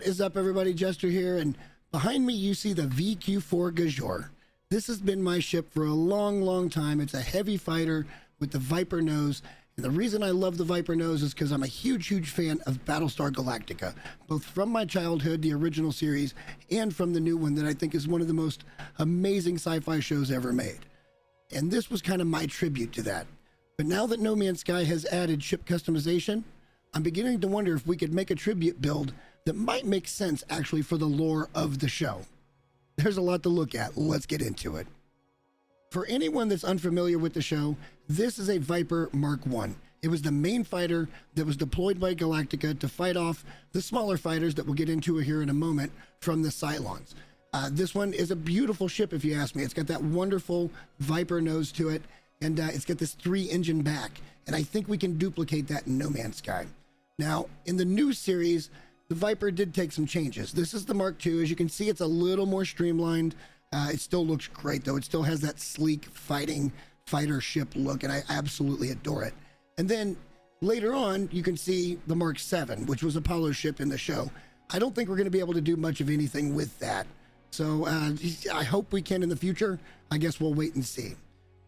What is up, everybody? Jester here, and behind me you see the VQ-4 Gajor. This has been my ship for a long time. It's a heavy fighter with the Viper nose, and the reason I love the Viper nose is because I'm a huge fan of Battlestar Galactica, both from my childhood, the original series, and from the new one that I think is one of the most amazing sci-fi shows ever made. And this was kind of my tribute to that. But now that No Man's Sky has added ship customization, I'm beginning to wonder if we could make a tribute build that might make sense actually for the lore of the show. There's a lot to look at. Let's get into it. For anyone that's unfamiliar with the show, this is a Viper Mark I. It was the main fighter that was deployed by Galactica to fight off the smaller fighters that we'll get into here in a moment from the Cylons. This one is a beautiful ship, if you ask me. It's got that wonderful Viper nose to it, and it's got this 3-engine back, and I think we can duplicate that in No Man's Sky. Now, in the new series, the Viper did take some changes. This is the Mark II. As you can see, it's a little more streamlined. It still looks great, though. It still has that sleek fighter ship look, and I absolutely adore it. And then later on, you can see the Mark VII, which was Apollo's ship in the show. I don't think we're going to be able to do much of anything with that. So I hope we can in the future. I guess we'll wait and see.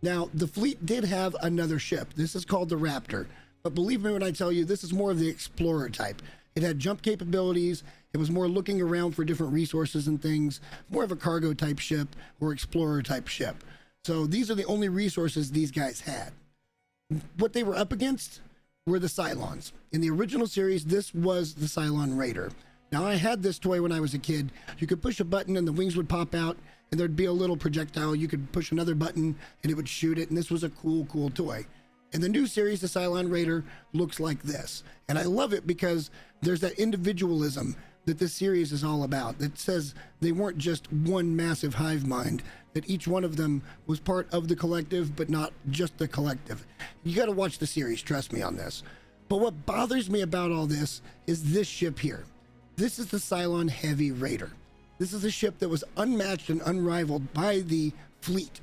Now, the fleet did have another ship. This is called the Raptor. But believe me when I tell you, this is more of the explorer type. It had jump capabilities. It was more looking around for different resources and things, more of a cargo type ship or explorer type ship. So these are the only resources these guys had. What they were up against were the Cylons. In the original series, this was the Cylon Raider. Now, I had this toy when I was a kid. You could push a button and the wings would pop out, and there'd be a little projectile. You could push another button and it would shoot it, and this was a cool toy. In the new series, the Cylon Raider looks like this. And I love it because there's that individualism that this series is all about. That says they weren't just one massive hive mind, that each one of them was part of the collective, but not just the collective. You got to watch the series, trust me on this. But what bothers me about all this is this ship here. This is the Cylon Heavy Raider. This is a ship that was unmatched and unrivaled by the fleet.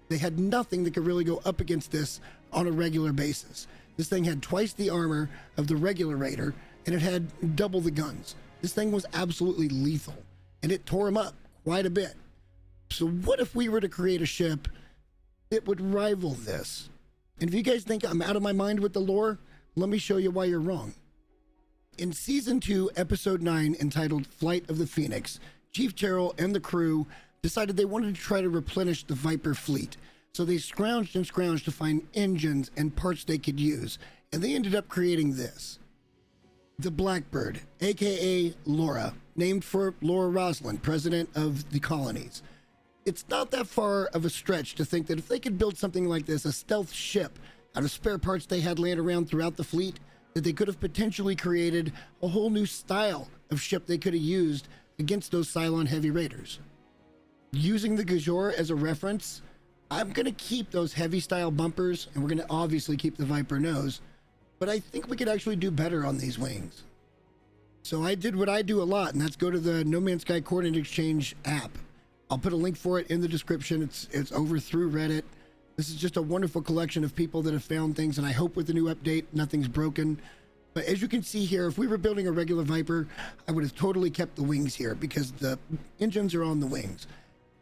They had nothing that could really go up against this on a regular basis. This thing had twice the armor of the regular Raider, and it had double the guns. This thing was absolutely lethal, and it tore them up quite a bit. So what if we were to create a ship that would rival this? And if you guys think I'm out of my mind with the lore, let me show you why you're wrong. In Season 2, Episode 9, entitled Flight of the Phoenix, Chief Terrell and the crew decided they wanted to try to replenish the Viper fleet. So they scrounged to find engines and parts they could use, and they ended up creating this. The Blackbird, aka Laura, named for Laura Roslin, president of the colonies. It's not that far of a stretch to think that if they could build something like this, a stealth ship, out of spare parts they had laying around throughout the fleet, that they could have potentially created a whole new style of ship they could have used against those Cylon Heavy Raiders. Using the Gajor as a reference, I'm going to keep those heavy style bumpers, and we're going to obviously keep the Viper nose, but I think we could actually do better on these wings. So I did what I do a lot, and that's go to the No Man's Sky Coordinate Exchange app. I'll put a link for it in the description. It's over through Reddit. This is just a wonderful collection of people that have found things, and I hope with the new update, nothing's broken. But as you can see here, if we were building a regular Viper, I would have totally kept the wings here because the engines are on the wings.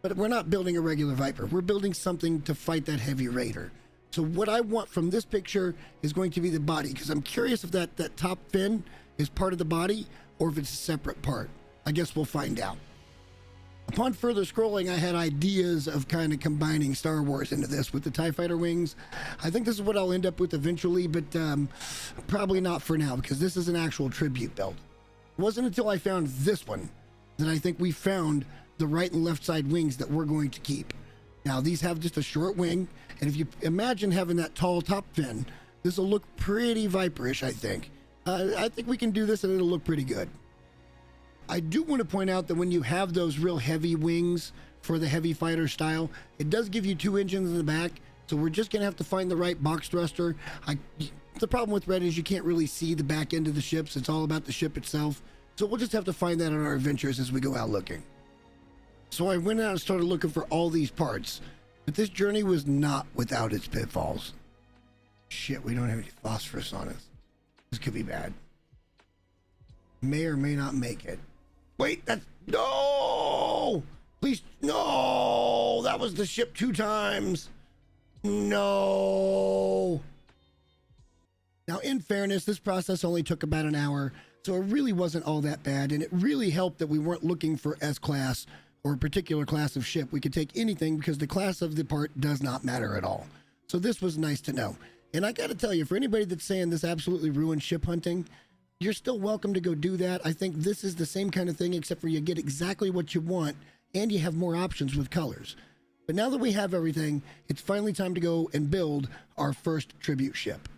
But we're not building a regular Viper. We're building something to fight that Heavy Raider. So what I want from this picture is going to be the body, because I'm curious if that top fin is part of the body or if it's a separate part. I guess we'll find out. Upon further scrolling, I had ideas of kind of combining Star Wars into this with the TIE Fighter wings. I think this is what I'll end up with eventually, but probably not for now, because this is an actual tribute build. It wasn't until I found this one that I think we found the right and left side wings that we're going to keep. Now, these have just a short wing, and if you imagine having that tall top fin, this will look pretty Viperish, I think. I think we can do this and it'll look pretty good. I do want to point out that when you have those real heavy wings for the heavy fighter style, it does give you 2 engines in the back, so we're just going to have to find the right box thruster. The problem with Red is you can't really see the back end of the ships. It's all about the ship itself, so we'll just have to find that on our adventures as we go out looking. So I went out and started looking for all these parts, but this journey was not without its pitfalls. Shit, we don't have any phosphorus on us. This could be bad. May or may not make it. Wait, that's, no! Please, no! That was the ship 2 times. No! Now, in fairness, this process only took about an hour, so it really wasn't all that bad, and it really helped that we weren't looking for S-class or a particular class of ship. We could take anything because the class of the part does not matter at all. So this was nice to know. And I got to tell you, for anybody that's saying this absolutely ruined ship hunting, you're still welcome to go do that. I think this is the same kind of thing, except for you get exactly what you want, and you have more options with colors. But now that we have everything, it's finally time to go and build our first tribute ship.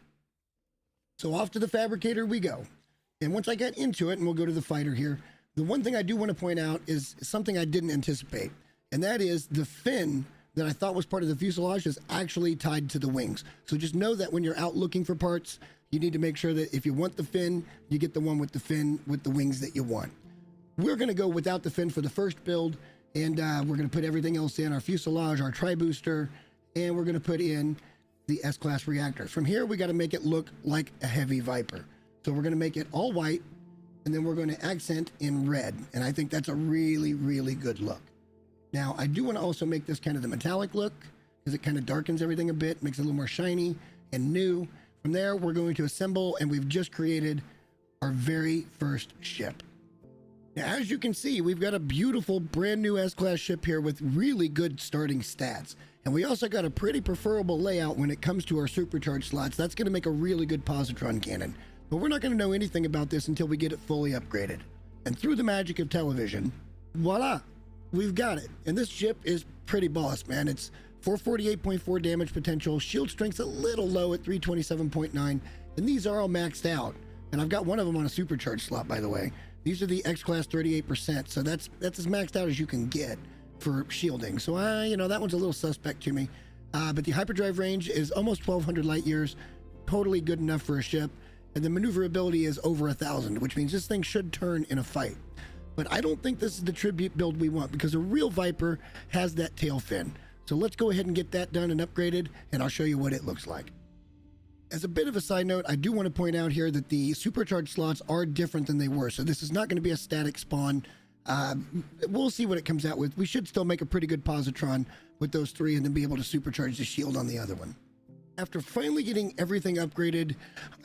So off to the fabricator we go. And once I get into it, and we'll go to the fighter here, the one thing I do want to point out is something I didn't anticipate, and that is the fin that I thought was part of the fuselage is actually tied to the wings. So just know that when you're out looking for parts, you need to make sure that if you want the fin, you get the one with the fin with the wings that you want. We're going to go without the fin for the first build, and we're going to put everything else in, our fuselage, our tri-booster, and we're going to put in the S-class reactors. From here, we got to make it look like a heavy Viper. So we're going to make it all white, and then we're going to accent in red. And I think that's a really, really good look. Now, I do want to also make this kind of the metallic look, because it kind of darkens everything a bit, makes it a little more shiny and new. From there, we're going to assemble, and we've just created our very first ship. Now, as you can see, we've got a beautiful brand new S-class ship here with really good starting stats. And we also got a pretty preferable layout when it comes to our supercharged slots. That's going to make a really good positron cannon. But we're not going to know anything about this until we get it fully upgraded. And through the magic of television, voila, we've got it. And this ship is pretty boss, man. It's 448.4 damage potential, shield strength's a little low at 327.9, and these are all maxed out. And I've got one of them on a supercharged slot, by the way. These are the X-Class 38%, so that's as maxed out as you can get for shielding. So, that one's a little suspect to me. But the hyperdrive range is almost 1,200 light years, totally good enough for a ship. And the maneuverability is over 1,000, which means this thing should turn in a fight. But I don't think this is the tribute build we want, because a real Viper has that tail fin. So let's go ahead and get that done and upgraded, and I'll show you what it looks like. As a bit of a side note, I do want to point out here that the supercharged slots are different than they were. So this is not going to be a static spawn. We'll see what it comes out with. We should still make a pretty good positron with those 3 and then be able to supercharge the shield on the other one. After finally getting everything upgraded,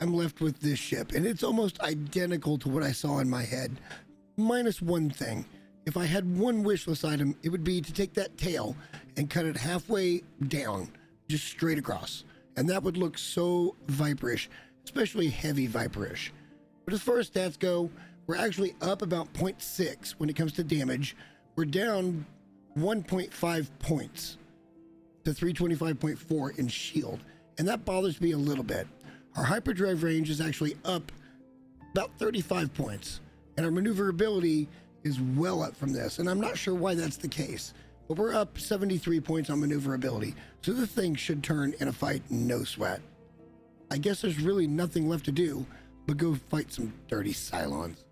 I'm left with this ship, and it's almost identical to what I saw in my head, minus one thing. If I had one wish list item, it would be to take that tail and cut it halfway down, just straight across. And that would look so Viperish, especially heavy Viperish. But as far as stats go, we're actually up about 0.6 when it comes to damage. We're down 1.5 points to 325.4 in shield. And that bothers me a little bit. Our hyperdrive range is actually up about 35 points. And our maneuverability is well up from this. And I'm not sure why that's the case. But we're up 73 points on maneuverability. So this thing should turn in a fight, no sweat. I guess there's really nothing left to do but go fight some dirty Cylons.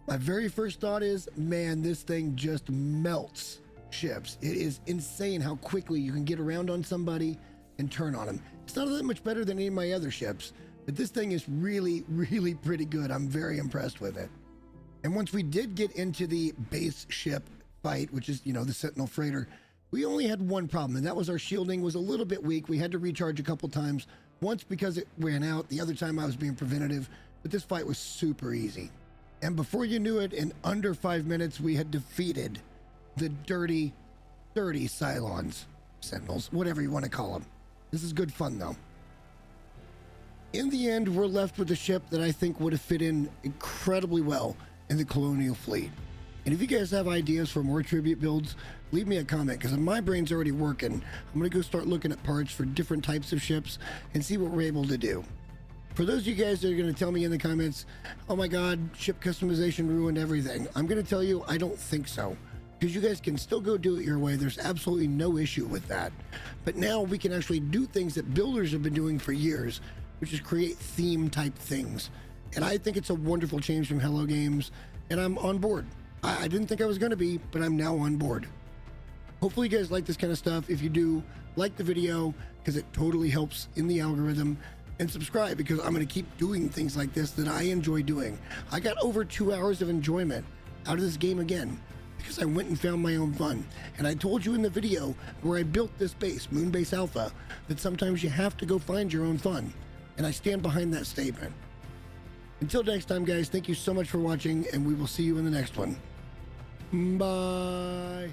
My very first thought is, man, this thing just melts ships. It is insane how quickly you can get around on somebody and turn on them. It's not that much better than any of my other ships, but this thing is really, really pretty good. I'm very impressed with it. And once we did get into the base ship fight, which is, the Sentinel freighter, we only had one problem, and that was our shielding was a little bit weak. We had to recharge a couple times, once because it ran out, the other time I was being preventative, but this fight was super easy. And before you knew it, in under 5 minutes, we had defeated the dirty Cylons, Sentinels, whatever you want to call them. This is good fun, though. In the end, we're left with a ship that I think would have fit in incredibly well in the Colonial fleet. And if you guys have ideas for more tribute builds, leave me a comment, because my brain's already working. I'm going to go start looking at parts for different types of ships and see what we're able to do. For those of you guys that are going to tell me in the comments, oh my God, ship customization ruined everything, I'm going to tell you, I don't think so. Because you guys can still go do it your way. There's absolutely no issue with that. But now we can actually do things that builders have been doing for years, which is create theme type things. And I think it's a wonderful change from Hello Games, and I'm on board. I didn't think I was going to be, but I'm now on board. Hopefully you guys like this kind of stuff. If you do, like the video, because it totally helps in the algorithm, and subscribe, because I'm going to keep doing things like this that I enjoy doing. I got over 2 hours of enjoyment out of this game again because I went and found my own fun. And I told you in the video where I built this base, Moonbase Alpha, that sometimes you have to go find your own fun. And I stand behind that statement. Until next time, guys, thank you so much for watching, and we will see you in the next one. Bye.